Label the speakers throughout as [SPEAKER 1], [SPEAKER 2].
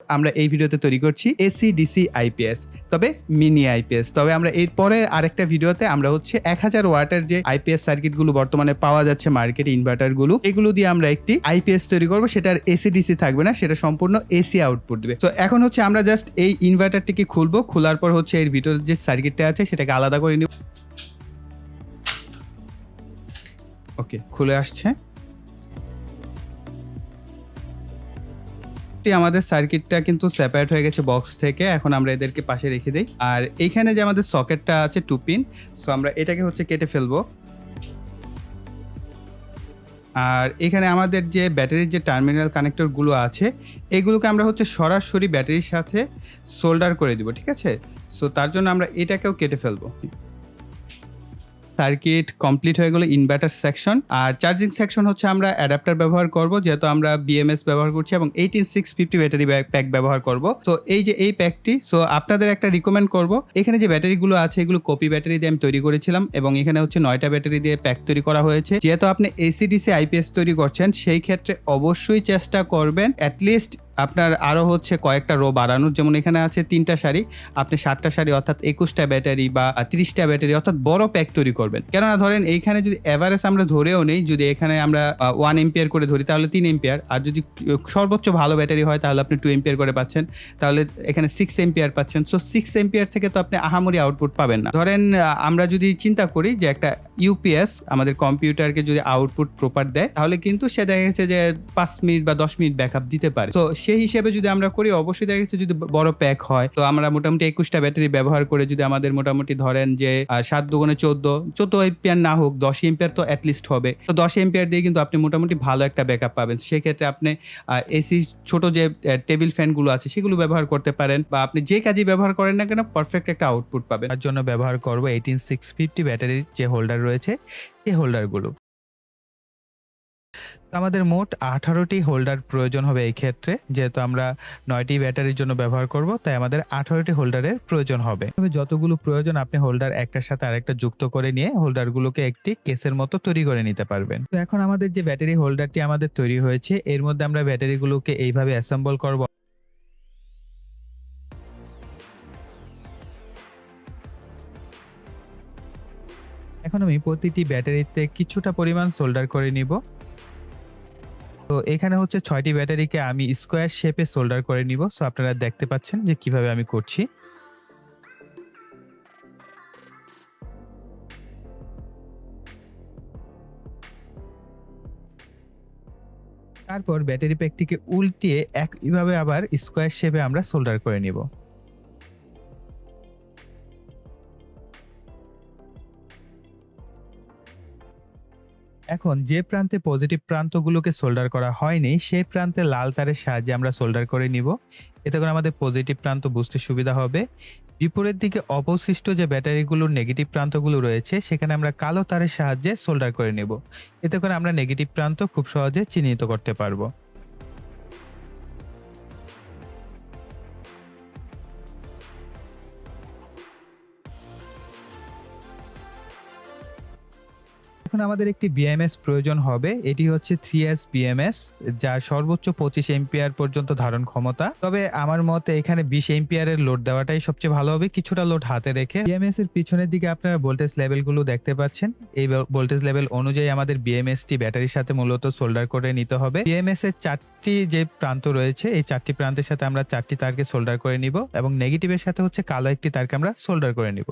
[SPEAKER 1] আমরা এই ভিডিওতে তৈরি করছি এসি ডিসি আইপিএস, তবে মিনি আইপিএস। তবে আমরা এরপরে আরেকটা ভিডিওতে আমরা হচ্ছে 1000 ওয়াটের যে আইপিএস সার্কিটগুলো বর্তমানে পাওয়া যাচ্ছে মার্কেটে, ইনভার্টারগুলো, এগুলো দিয়ে আমরা একটি আইপিএস তৈরি করব। সেটা আর এসি ডিসি থাকবে না, সেটা সম্পূর্ণ এসি আউটপুট দিবে। তো এখন হচ্ছে আমরা জাস্ট এই ইনভার্টারটিকে খুলবো, খোলার পর হচ্ছে এর ভিতরে যে সার্কিটটা আছে সেটাকে আলাদা করে নিব। ওকে, খুলে আসছে। আমাদের সার্কিটটা কিন্তু সেপারেট হয়ে গেছে বক্স থেকে। এখন আমরা এদেরকে পাশে রেখে দেই। আর এইখানে যে আমাদের সকেটটা আছে 2 পিন, সো আমরা এটাকে হচ্ছে কেটে ফেলবো। আর এখানে আমাদের যে ব্যাটারির যে টার্মিনাল কানেক্টরগুলো আছে, এগুলোকে আমরা হচ্ছে সরাসরি ব্যাটারির সাথে সোল্ডার করে দিব, ঠিক আছে? সো তার জন্য আমরা এটাকেও কেটে ফেলবো। সার্কিট কমপ্লিট হয়ে গেল ইনভার্টার সেকশন। আর চার্জিং সেকশন হচ্ছে আমরা অ্যাডাপ্টার ব্যবহার করব, যেহেতু আমরা বিএমএস ব্যবহার করছি এবং 18650 ব্যাটারি প্যাক ব্যবহার করব। তো এই যে এই প্যাকটি, সো আপনাদের একটা রিকমেন্ড করব, এখানে যে ব্যাটারিগুলো আছে এগুলো কপি ব্যাটারি দিয়ে আমি তৈরি করেছিলাম এবং এখানে হচ্ছে 9টা ব্যাটারি দিয়ে প্যাক তৈরি করা হয়েছে। যেহেতু আপনি এসিডিসি আইপিএস তৈরি করছেন, সেই ক্ষেত্রে অবশ্যই চেষ্টা করবেন অ্যাটলিস্ট আপনার আরও হচ্ছে কয়েকটা রো বাড়ানোর। যেমন এখানে আছে 3টা সারি, আপনি 7টা সারি অর্থাৎ 21টা ব্যাটারি বা 30টা ব্যাটারি অর্থাৎ বড় প্যাক তৈরি করবেন। কেননা ধরেন এইখানে যদি এভারেজ আমরা ধরেও নেই, যদি এখানে আমরা 1 এম্পিয়ার করে ধরি তাহলে 3 এম্পিয়ার, আর যদি সর্বোচ্চ ভালো ব্যাটারি হয় তাহলে আপনি 2 এম্পিয়ার করে পাচ্ছেন, তাহলে এখানে 6 এম্পিয়ার পাচ্ছেন। সো 6 এম্পিয়ার থেকে তো আপনি আহামরি আউটপুট পাবেন না। ধরেন আমরা যদি চিন্তা করি যে একটা ইউপিএস আমাদের কম্পিউটারকে যদি আউটপুট প্রপার দেয়, তাহলে কিন্তু সে দেখা গেছে যে 5 মিনিট বা 10 মিনিট ব্যাকআপ দিতে পারে। তো সেই হিসেবে যদি আমরা করি, অবশ্যই দেখা গেছে যদি বড় প্যাক হয়, তো আমরা মোটামুটি 21টা ব্যাটারি ব্যবহার করে যদি আমাদের মোটামুটি ধরেন যে 7 দুগুণে 14 এম্পিয়ার না হোক 10 এম্পিয়ার তো অ্যাটলিস্ট হবে। তো 10 এম্পিয়ার দিয়ে কিন্তু আপনি মোটামুটি ভালো একটা ব্যাকআপ পাবেন। সেক্ষেত্রে আপনি এসি ছোট যে টেবিল ফ্যানগুলো আছে সেগুলো ব্যবহার করতে পারেন, বা আপনি যে কাজই ব্যবহার করেন না কেন পারফেক্ট একটা আউটপুট পাবেন। তার জন্য ব্যবহার করব 18650 ব্যাটারির যে হোল্ডার রয়েছে এই হোল্ডারগুলো। আমাদের মোট 18টি হোল্ডার প্রয়োজন হবে এই ক্ষেত্রে, যেহেতু আমরা 9টি ব্যাটারির জন্য ব্যবহার করব, তাই আমাদের 18টি হোল্ডারের প্রয়োজন হবে। তবে যতগুলো প্রয়োজন আপনি হোল্ডার একটার সাথে আরেকটা যুক্ত করে নিয়ে হোল্ডারগুলোকে একটি কেসের মতো তৈরি করে নিতে পারবেন। তো এখন আমাদের যে ব্যাটারি হোল্ডারটি আমাদের তৈরি হয়েছে, এর মধ্যে আমরা ব্যাটারিগুলোকে এইভাবে অ্যাসেম্বল করব। এখন আমি প্রতিটি ব্যাটারিতে কিছুটা পরিমাণ সোল্ডার করে নিব। তো এখানে হচ্ছে 6টি ব্যাটারিকে আমি স্কোয়ার শেপে সোল্ডার করে নিব। সো আপনারা দেখতে পাচ্ছেন যে কিভাবে আমি করছি। তারপর ব্যাটারি প্যাকটিকে উল্টিয়ে একইভাবে আবার স্কোয়ার শেপে আমরা সোল্ডার করে নিব। এখন যে প্রান্তে পজিটিভ প্রান্তগুলোকে সোল্ডার করা হয়নি, সেই প্রান্তে লাল তারের সাহায্যে আমরা সোল্ডার করে নিব। এতে করে আমাদের পজিটিভ প্রান্ত বুঝতে সুবিধা হবে। বিপরীত দিকে অবশিষ্ট যে ব্যাটারিগুলোর নেগেটিভ প্রান্তগুলো রয়েছে, সেখানে আমরা কালো তারের সাহায্যে সোল্ডার করে নেব। এতে করে আমরা নেগেটিভ প্রান্ত খুব সহজে চিহ্নিত করতে পারবো। এখন আমাদের একটি বিএমএস প্রয়োজন হবে। এটি হচ্ছে 3S বিএমএস, যার সর্বোচ্চ 25 এম্পিয়ার পর্যন্ত ধারণ ক্ষমতা। তবে আমার মতে এখানে 20 এম্পিয়ারের লোড দেওয়াটাই সবচেয়ে ভালো হবে, কিছুটা লোড হাতে রেখে। বিএমএস এর পিছনের দিকে আপনারা ভোল্টেজ লেভেলগুলো দেখতে পাচ্ছেন। এই ভোল্টেজ লেভেল অনুযায়ী আমাদের বিএমএস টি ব্যাটারির সাথে মূলত সোল্ডার করে নিতে হবে। বিএমএস এর 4টি যে প্রান্ত রয়েছে, এই 4টি প্রান্তের সাথে আমরা 4টি তারকে সোল্ডার করে নিব এবং নেগেটিভের সাথে হচ্ছে কালো একটি তারকে আমরা সোল্ডার করে নিব।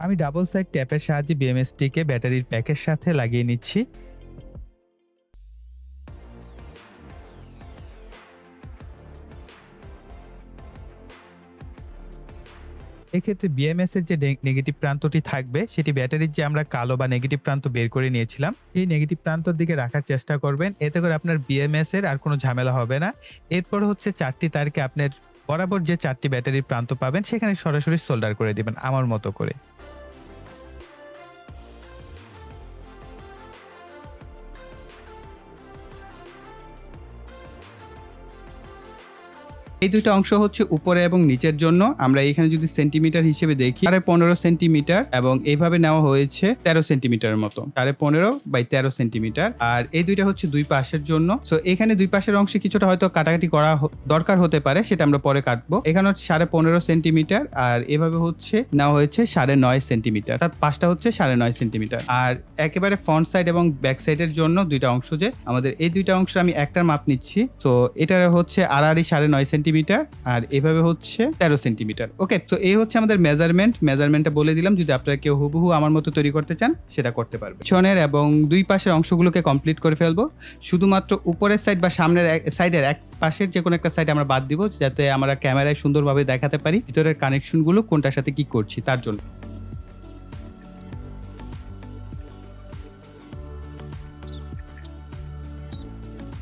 [SPEAKER 1] আমি ডাবল সাইড ট্যাপের সাহায্যে বিএমএসটিকে ব্যাটারির প্যাকের সাথে লাগিয়ে নিচ্ছি। এক্ষেত্রে বিএমএস এর যে নেগেটিভ প্রান্তটি থাকবে, সেটি ব্যাটারির যে আমরা কালো বা নেগেটিভ প্রান্ত বের করে নিয়েছিলাম, এই নেগেটিভ প্রান্তর দিকে রাখার চেষ্টা করবেন। এতে করে আপনার বিএমএস এর আর কোনো ঝামেলা হবে না। এরপর হচ্ছে 4টি তারকে আপনার বরাবর যে 4টি ব্যাটারির প্রান্ত পাবেন সেখানে সরাসরি সোল্ডার করে দিবেন আমার মতো করে। এই দুইটা অংশ হচ্ছে উপরে এবং নিচের জন্য। আমরা এখানে যদি সেন্টিমিটার হিসেবে দেখি 15.5 সেন্টিমিটার এবং এইভাবে নেওয়া হয়েছে 13 সেন্টিমিটারের মতো, 15.5 × 13 সেন্টিমিটার। আর এই দুইটা হচ্ছে দুই পাশের জন্য। সো এখানে দুই পাশের অংশে কিছুটা হয়তো কাটাকাটি করা দরকার হতে পারে, সেটা আমরা পরে কাটবো। এখানে হচ্ছে 15.5 সেন্টিমিটার আর এভাবে হচ্ছে নেওয়া হয়েছে 9.5 সেন্টিমিটার, অর্থাৎ পাশটা হচ্ছে 9.5 সেন্টিমিটার। আর একেবারে ফ্রন্ট সাইড এবং ব্যাক সাইডের জন্য দুইটা অংশ, যে আমাদের এই দুইটা অংশ আমি একটার মাপ নিচ্ছি। তো এটা হচ্ছে আড়াআড়ি 9.5 সেন্টিমিটার আর এভাবে হচ্ছে 13 সেন্টিমিটার। ওকে, তো এই হচ্ছে আমাদের মেজারমেন্টটা বলে দিলাম। যদি আপনারা কেউ হুবহু আমার মতো তৈরি করতে চান সেটা করতে পারবে। পিছনের এবং দুই পাশের অংশগুলোকে কমপ্লিট করে ফেলবো। শুধুমাত্র উপরের সাইড বা সামনের সাইডের এক পাশের যে কোনো একটা সাইড আমরা বাদ দিব, যাতে আমরা ক্যামেরায় সুন্দরভাবে দেখাতে পারি ভিতরের কানেকশনগুলো কোনটার সাথে কি করছি তার জন্য।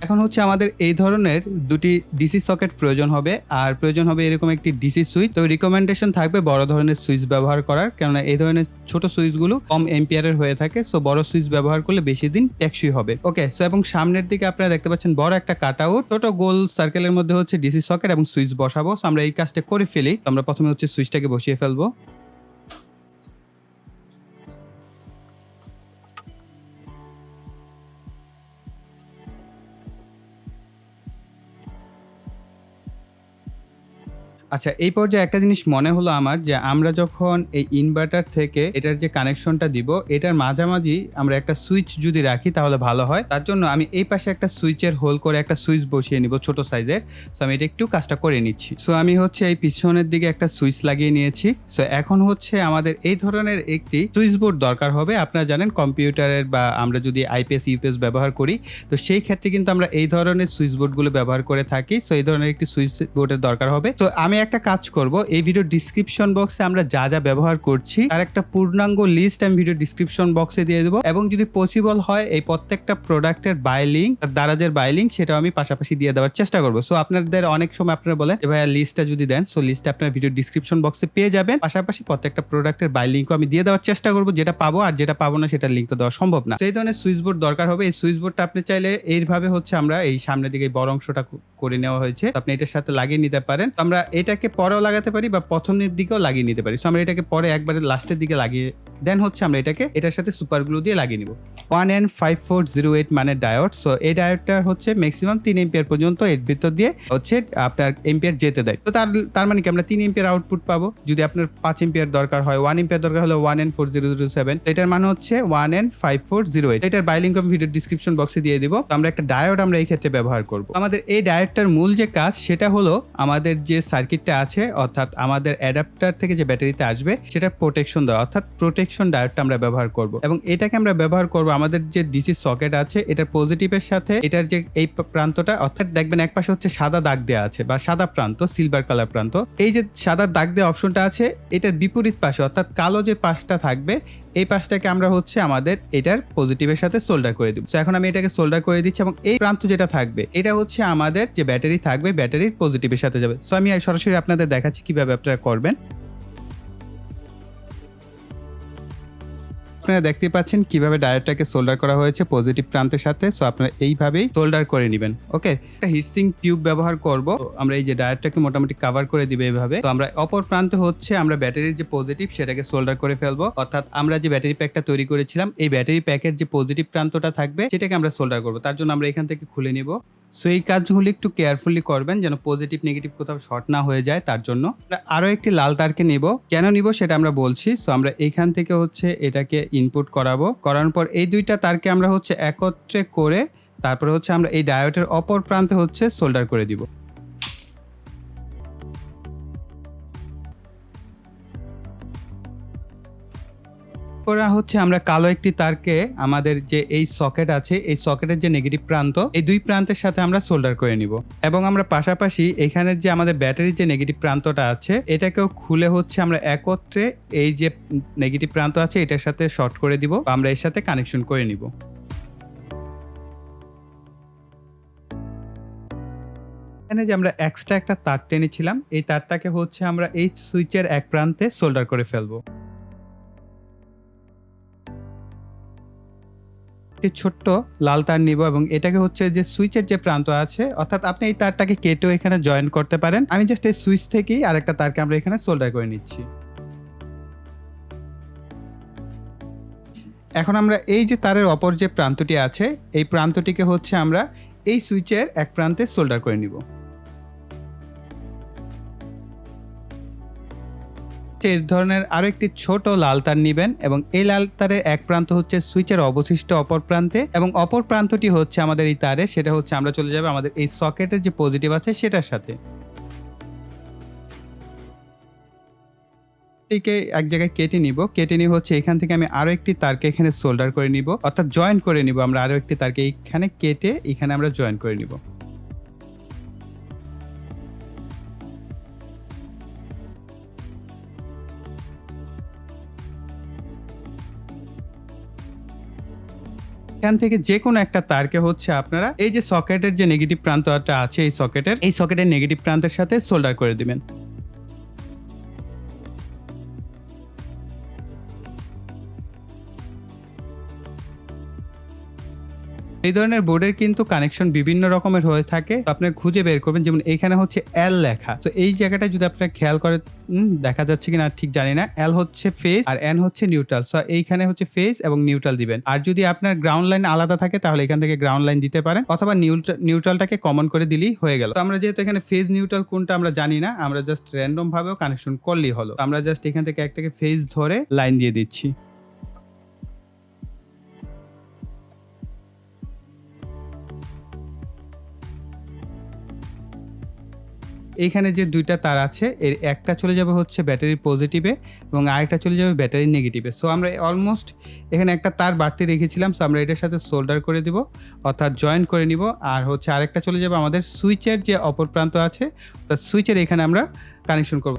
[SPEAKER 1] এখন হচ্ছে আমাদের এই ধরনের দুটি ডিসি সকেট প্রয়োজন হবে, আর প্রয়োজন হবে এরকম একটি ডিসি সুইচ। তো রিকমেন্ডেশন থাকবে বড় ধরনের সুইচ ব্যবহার করার, কেননা এই ধরনের ছোট সুইচগুলো কম এম্পিয়ারের হয়ে থাকে। সো বড় সুইচ ব্যবহার করলে বেশি দিন টেকসই হবে। ওকে, সো এবং সামনের দিকে আপনারা দেখতে পাচ্ছেন বড় একটা কাট আউট, ছোট গোল সার্কেলের মধ্যে হচ্ছে ডিসি সকেট এবং সুইচ বসাবো। সো আমরা এই কাজটা করে ফেলি। তো আমরা প্রথমে হচ্ছে সুইচটাকে বসিয়ে ফেলবো। আচ্ছা, এই পর্যায়ে একটা জিনিস মনে হলো আমার, যে আমরা যখন এই ইনভার্টার থেকে এটার যে কানেকশনটা দিব, এটার মাঝামাঝি আমরা একটা সুইচ যদি রাখি তাহলে ভালো হয়। তার জন্য আমি এই পাশে একটা সুইচের হোল করে একটা সুইচ বসিয়ে নিব ছোট সাইজের। সো আমি এটা একটু কাজটা করে নিচ্ছি। সো আমি হচ্ছে এই পিছনের দিকে একটা সুইচ লাগিয়ে নিয়েছি। সো এখন হচ্ছে আমাদের এই ধরনের একটি সুইচ বোর্ড দরকার হবে। আপনারা জানেন কম্পিউটারের বা আমরা যদি আইপিএস ইউপিএস ব্যবহার করি, তো সেই ক্ষেত্রে কিন্তু আমরা এই ধরনের সুইচ বোর্ডগুলো ব্যবহার করে থাকি। সো এই ধরনের একটি সুইচ বোর্ডের দরকার হবে। তো আমি একটা কাজ করব, এই ভিডিও ডিসক্রিপশন বক্সে আমরা যা যা ব্যবহার করছি তার একটা পূর্ণাঙ্গ লিস্ট আমি ভিডিও ডিসক্রিপশন বক্সে দিয়ে দেবো, এবং যদি পসিবল হয় এই প্রত্যেকটা প্রোডাক্টের বাই লিঙ্ক, দারাজের বাই লিঙ্ক, সেটাও আমি পাশাপাশি দিয়ে দেওয়ার চেষ্টা করবো। সো আপনাদের অনেক সময় আপনারা বলেন যে ভাইয়া লিস্টটা যদি দেন, সো লিস্টটা আপনার ভিডিও ডিসক্রিপশন বক্সে পেয়ে যাবেন। পাশাপাশি প্রত্যেকটা প্রোডাক্টের বাই লিঙ্কও আমি দিয়ে দেওয়ার চেষ্টা করবো, যেটা পাবো। আর যেটা পাবো না সেটার লিঙ্ক তো দেওয়া সম্ভব না। সেই ধরনের সুইচ বোর্ড দরকার হবে। এই সুইচ বোর্ডটা আপনি চাইলে এইভাবে হচ্ছে আমরা এই সামনের দিকে বড় অংশটা করে নেওয়া হয়েছে, আপনি এটার সাথে লাগিয়ে নিতে পারেন। আমরা এটাকে পরেও লাগাতে পারি বা প্রথমের দিকেও লাগিয়ে নিতে পারি। সো আমরা এটাকে পরে একবারে লাস্টের দিকে লাগিয়ে দেন হচ্ছে আমরা এটাকে এটার সাথে সুপার গ্লু দিয়ে লাগিয়ে নিব। 1N5408 মানে ডায়োড। সো এই ডায়োডটা হচ্ছে ম্যাক্সিমাম 3 এম্পিয়ার পর্যন্ত এর ভিতর দিয়ে হচ্ছে আপনার এম্পিয়ার যেতে দেয়। তো তার মানে কি আমরা 3 এম্পিয়ার আউটপুট পাবো। যদি আপনার 5 এম্পিয়ার দরকার হয়, 1 এম্পিয়ার দরকার হলে 1N4007, তো এটার মানে হচ্ছে 1N5408। এটার বাই লিঙ্ক আমি ভিডিও ডিসক্রিপশন বক্সে দিয়ে দিব। তো আমরা একটা ডায়োড আমরা এই ক্ষেত্রে ব্যবহার করব। আমাদের এই ডায়োডটার মূল যে কাজ সেটা হলো আমাদের যে সার্কিটটা আছে, অর্থাৎ আমাদের অ্যাডাপ্টার থেকে যে ব্যাটারিতে আসবে সেটা প্রোটেকশন দেওয়া, অর্থাৎ প্রোটেকশন ডায়োডটা আমরা ব্যবহার করব। এবং এটাকে আমরা ব্যবহার করব আমাদের যে ডিসি সকেট আছে এটার পজিটিভের সাথে এটার যে এই প্রান্তটা, অর্থাৎ দেখবেন এক পাশে হচ্ছে সাদা দাগ দেওয়া আছে বা সাদা প্রান্ত, সিলভার কালার প্রান্ত। এই যে সাদা দাগ দেওয়া অপশনটা আছে, এটার বিপরীত পাশে অর্থাৎ কালো যে পাশটা থাকবে, এই পাশটাকে আমরা হচ্ছে আমাদের এটার পজিটিভের সাথে সোল্ডার করে দিব। তো এখন আমি এটাকে সোল্ডার করে দিচ্ছি, এবং এই প্রান্ত যেটা থাকবে এটা হচ্ছে আমাদের যে ব্যাটারি থাকবে, ব্যাটারির পজিটিভের সাথে যাবে। সো আমি সরাসরি আপনাদের দেখাচ্ছি কিভাবে আপনারা করবেন। আপনারা দেখতে পাচ্ছেন কিভাবে ডায়োডটাকে সোল্ডার করা হয়েছে পজিটিভ প্রান্তের সাথে। সো আপনারা এইভাবেই সোল্ডার করে নেবেন। ওকে, একটা হিটসিং টিউব ব্যবহার করব। আমরা এই যে ডায়োডটাকে মোটামুটি কভার করে দিবে এইভাবে। তো আমরা অপর প্রান্তে হচ্ছে আমরা ব্যাটারির যে পজিটিভ সেটাকে সোল্ডার করে ফেলবো, অর্থাৎ আমরা যে ব্যাটারি প্যাকটা তৈরি করেছিলাম এই ব্যাটারি প্যাকের যে পজিটিভ প্রান্তটা থাকবে সেটাকে আমরা সোল্ডার করব। তার জন্য আমরা এখান থেকে খুলে নিব। সো এই কাজগুলি একটু কেয়ারফুলি করবেন যেন পজিটিভ নেগেটিভ কোথাও শর্ট না হয়ে যায়। তার জন্য আরো একটি লাল তারকে নিব। কেন নিব সেটা আমরা বলছি। সো আমরা এখান থেকে হচ্ছে এটাকে ইনপুট করাবো। করানোর পর এই দুইটা তারকে আমরা হচ্ছে একত্রে করে তারপরে হচ্ছে আমরা এই ডায়োডের অপর প্রান্তে হচ্ছে সোল্ডার করে দিব। করা হচ্ছে আমরা কালো একটি তারকে আমাদের যে এই সকেট আছে এই সকেটের যে নেগেটিভ প্রান্ত এই দুই প্রান্তের সাথে আমরা সোল্ডার করে নিব, এবং আমরা পাশাপাশি এখানের যে আমাদের ব্যাটারির যে নেগেটিভ প্রান্তটা আছে এটাকেও খুলে হচ্ছে আমরা একত্রে এই যে নেগেটিভ প্রান্ত আছে এটার সাথে শর্ট করে দিব, আমরা এর সাথে কানেকশন করে নিব। এখানে যে আমরা এক্সট্রা একটা তার টেনেছিলাম এই তারটাকে হচ্ছে আমরা এই সুইচের এক প্রান্তে সোল্ডার করে ফেলবো। একটি ছোট্ট লাল তার নিব এবং এটাকে হচ্ছে যে সুইচের যে প্রান্ত আছে, অর্থাৎ আপনি এই তারটাকে কেটেও এখানে জয়েন করতে পারেন। আমি জাস্ট এই সুইচ থেকেই আরেকটা তারকে আমরা এখানে সোল্ডার করে নিচ্ছি। এখন আমরা এই যে তারের অপর যে প্রান্তটি আছে, এই প্রান্তটিকে হচ্ছে আমরা এই সুইচের এক প্রান্তে সোল্ডার করে নিব। এই ধরনের আরো একটি ছোট লাল তার নিবেন এবং এই লাল তারের এক প্রান্ত হচ্ছে সুইচের অবশিষ্ট অপর প্রান্তে এবং অপর প্রান্তটি হচ্ছে আমাদের এই তারে, সেটা হচ্ছে আমরা চলে যাব আমাদের এই সকেটের যে পজিটিভ আছে সেটার সাথে। একে এক জায়গায় কেটে নিব, কেটে নিয়ে হচ্ছে এখান থেকে আমি আরো একটি তারকে এখানে সোল্ডার করে নিব, অর্থাৎ জয়েন করে নিব। আমরা আরো একটি তারকে এইখানে কেটে এখানে আমরা জয়েন করে নিব। এখান থেকে যে কোনো একটা তারকে হচ্ছে আপনারা এই যে সকেটের যে নেগেটিভ প্রান্তটা আছে এই সকেটের নেগেটিভ প্রান্তের সাথে সোল্ডার করে দিবেন। এই ধরনের বোর্ডের কিন্তু কানেকশন বিভিন্ন রকমের হয়ে থাকে, আপনি খুঁজে বের করবেন। যেমন এইখানে হচ্ছে এল লেখা, তো এই জায়গাটা যদি আপনারা খেয়াল করে দেখা যাচ্ছে কিনা ঠিক জানি না, এল হচ্ছে ফেজ আর এন হচ্ছে নিউট্রাল। সো এইখানে হচ্ছে ফেজ এবং নিউট্রাল দিবেন। আর যদি আপনার গ্রাউন্ড লাইন আলাদা থাকে তাহলে এখান থেকে গ্রাউন্ড লাইন দিতে পারেন, অথবা নিউট্রালটাকে কমন করে দিলেই হয়ে গেল। তো আমরা যেহেতু এখানে ফেজ নিউট্রাল কোনটা আমরা জানি না, আমরা জাস্ট র্যান্ডম ভাবেও কানেকশন করলেই হলো। আমরা জাস্ট এখান থেকে একটাকে ফেজ ধরে লাইন দিয়ে দিচ্ছি। এইখানে যে দুইটা তার আছে এর একটা চলে যাবে হচ্ছে ব্যাটারির পজিটিভে এবং আরেকটা চলে যাবে ব্যাটারির নেগেটিভে। সো আমরা অলমোস্ট এখানে একটা তার বাড়তি রেখেছিলাম, সো আমরা এটার সাথে সোল্ডার করে দিব, অর্থাৎ জয়েন করে নিব। আর হচ্ছে আরেকটা চলে যাবে আমাদের সুইচের যে অপর প্রান্ত আছে, সুইচের এখানে আমরা কানেকশন করব।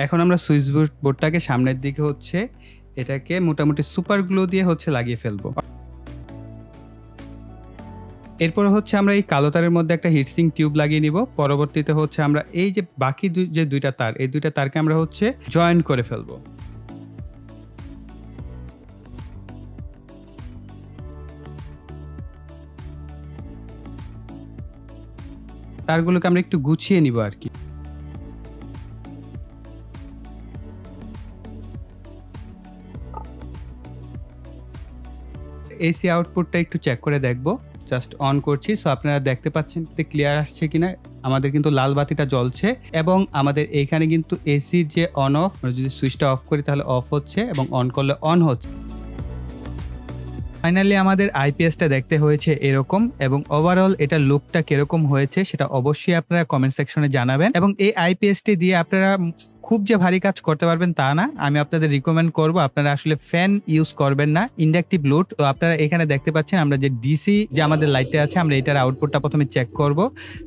[SPEAKER 1] এখন আমরা সুইচ বোর্ডটাকে সামনের দিকে হচ্ছে এটাকে মোটামুটি সুপার গ্লু দিয়ে হচ্ছে লাগিয়ে ফেলবো। এরপরে হচ্ছে আমরা এই কালো তারের মধ্যে একটা হিটসিং টিউব লাগিয়ে নিব। পরবর্তীতে হচ্ছে আমরা এই যে বাকি যে দুইটা তার, এই দুইটা তারকে আমরা হচ্ছে জয়েন করে ফেলবো। তারগুলোকে আমরা একটু গুছিয়ে নিব আর কি। এসি আউটপুটটা একটু চেক করে দেখবো, জাস্ট অন করছি। সো আপনারা দেখতে পাচ্ছেন ক্লিয়ার আসছে কিনা। আমাদের কিন্তু লাল বাতিটা জ্বলছে এবং আমাদের এইখানে কিন্তু এসির যে অন অফ, যদি সুইচটা অফ করি তাহলে অফ হচ্ছে এবং অন করলে অন হচ্ছে। ফাইনালি আমাদের আইপিএসটা দেখতে হয়েছে এরকম, এবং ওভারঅল এটা লুকটা কিরকম হয়েছে সেটা অবশ্যই আপনারা কমেন্ট সেকশনে জানাবেন। এবং এই আইপিএসটি দিয়ে আপনারা খুব যে ভারী কাজ করতে পারবেন তা না, আমি আপনাদের রিকমেন্ড করব আপনারা আসলে ফ্যান ইউজ করবেন না, ইন্ডাকটিভ লোড। তো আপনারা এখানে দেখতে পাচ্ছেন আমরা যে ডিসি যে আমাদের লাইটটা আছে, আমরা এটার আউটপুটটা প্রথমে চেক করব।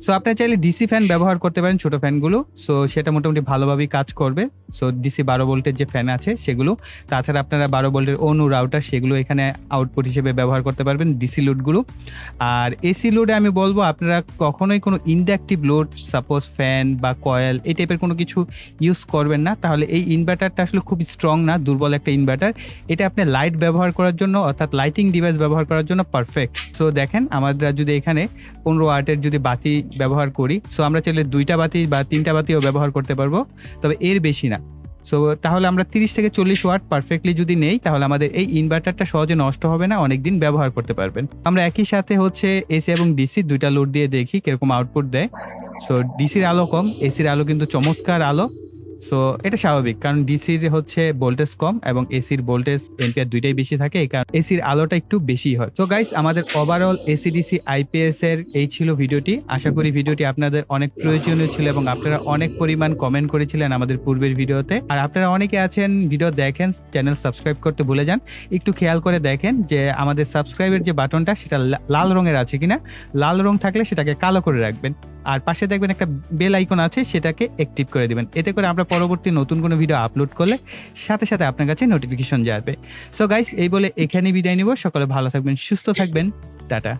[SPEAKER 1] সো আপনারা চাইলে ডিসি ফ্যান ব্যবহার করতে পারেন, ছোট ফ্যানগুলো। সো সেটা মোটামুটি ভালোভাবেই কাজ করবে। সো ডিসি 12 ভোল্টের যে ফ্যান আছে সেগুলো, তাছাড়া আপনারা 12 ভোল্টের অনু রাউটার সেগুলো এখানে আউটপুট হিসেবে ব্যবহার করতে পারবেন, ডিসি লোডগুলো। আর এসি লোডে আমি বলবো আপনারা কখনোই কোনো ইন্ডাকটিভ লোড, সাপোজ ফ্যান বা কয়েল এই টাইপের কোনো কিছু ইউজ করবেন না, তাহলে এই ইনভার্টারটা আসলে খুব স্ট্রং না, দুর্বল একটা ইনভার্টার। এটা আপনি লাইট ব্যবহার করার জন্য, অর্থাৎ লাইটিং ডিভাইস ব্যবহার করার জন্য পারফেক্ট। সো দেখেন আমরা যদি এখানে 15 ওয়াটের যদি বাতি ব্যবহার করি, সো আমরা চাইলে 2টা বাতি বা 3টা বাতিও ব্যবহার করতে পারবো, তবে এর বেশি না। সো তাহলে আমরা 30 থেকে 40 ওয়াট পারফেক্টলি যদি নেই, তাহলে আমাদের এই ইনভার্টারটা সহজে নষ্ট হবে না, অনেকদিন ব্যবহার করতে পারবেন। আমরা একই সাথে হচ্ছে এসি এবং ডিসি দুইটা লোড দিয়ে দেখি কিরকম আউটপুট দেয়। সো ডিসির আলো কম, এসির আলো কিন্তু চমৎকার আলো। সো এটা স্বাভাবিক, কারণ ডিসির হচ্ছে ভোল্টেজ কম এবং এসির ভোল্টেজ এম্পিয়ার দুইটাই বেশি থাকে, এই কারণে এসির আলোটা একটু বেশি হয়। সো গাইস, আমাদের ওভারঅল এসি ডিসি আইপিএস এর এই ছিল ভিডিওটি। আশা করি ভিডিওটি আপনাদের অনেক প্রয়োজনীয় ছিল এবং আপনারা অনেক পরিমাণ কমেন্ট করেছিলেন আমাদের পূর্বের ভিডিওতে। আর আপনারা অনেকে আছেন ভিডিও দেখেন, চ্যানেল সাবস্ক্রাইব করতে ভুলে যান। একটু খেয়াল করে দেখেন যে আমাদের সাবস্ক্রাইবের যে বাটনটা সেটা লাল রঙের আছে কিনা, লাল রং থাকলে সেটাকে কালো করে রাখবেন। আর পাশে দেখবেন একটা বেল আইকন আছে, সেটাকে অ্যাক্টিভ করে দিবেন। এতে করে আমরা পরবর্তী নতুন কোনো ভিডিও আপলোড করলে সাথে সাথে আপনার কাছে নোটিফিকেশন যাবে। সো গাইস, এই বলে এখানে বিদায় নিব। সকলে ভালো থাকবেন, সুস্থ থাকবেন, টাটা।